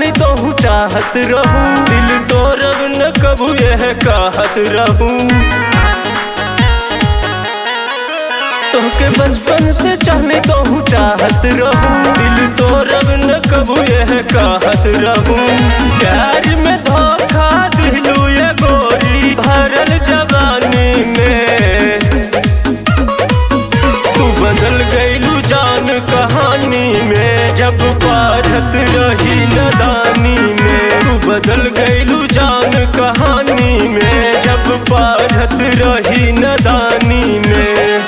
चाहनी तो चाहत रहूं, दिल तो रब न कबू यह कहत रहूं। तोहके बचपन से चाहनी तो चाहत रहूं, दिल तो रब न कबू यह कहत रहूं। प्यार में धोखा दिलू ये गोरी भरल जवानी में, तू बदल गईलू जान कहानी में, जब पढ़त रही नदानी में। तू बदल गईलू जान कहानी में, जब पढ़त रही नदानी में।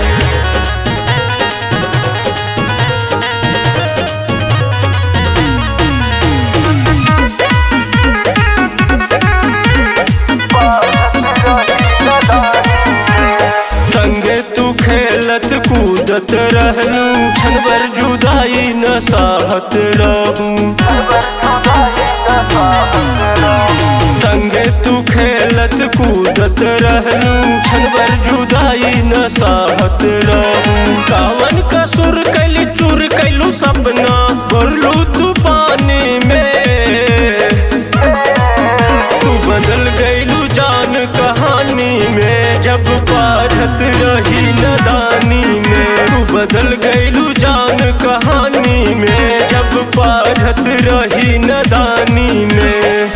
संगे तू खेलत कूदत रहलू, क्षण भर जुदाई न साहत रहूं। संगे तू खेलत कूदत रहलू, क्षण भर जुदाई न साहत रहूं। कावन कसुर कैली चूर कैलू सपना, भरलू तू पानी में। तू बदल गईलू जान कहानी में, जब पढ़त रही नदानी में। तू बदल गईलू जान कहानी में, जब पढ़त रही नदानी में।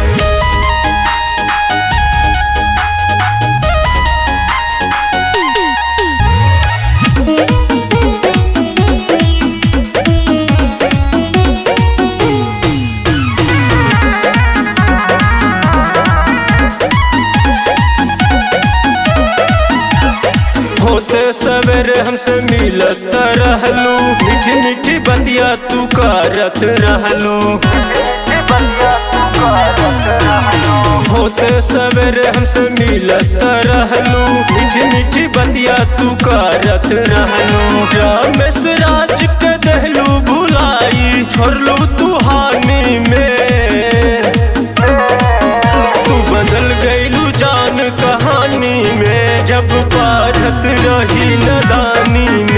होते सवेरे हमसे मिलत रहलू, मीठी मीठी बतिया तू करत रहलू। होते सवेरे हमसे मिलत रहलू, मीठी मीठी बतिया तू करत रहलू। रमेश राज के दहलू भुलाई, छोड़लू तू हानि में। तू बदल गईलू जान कहानी में, जब पढ़त रही नदानी में।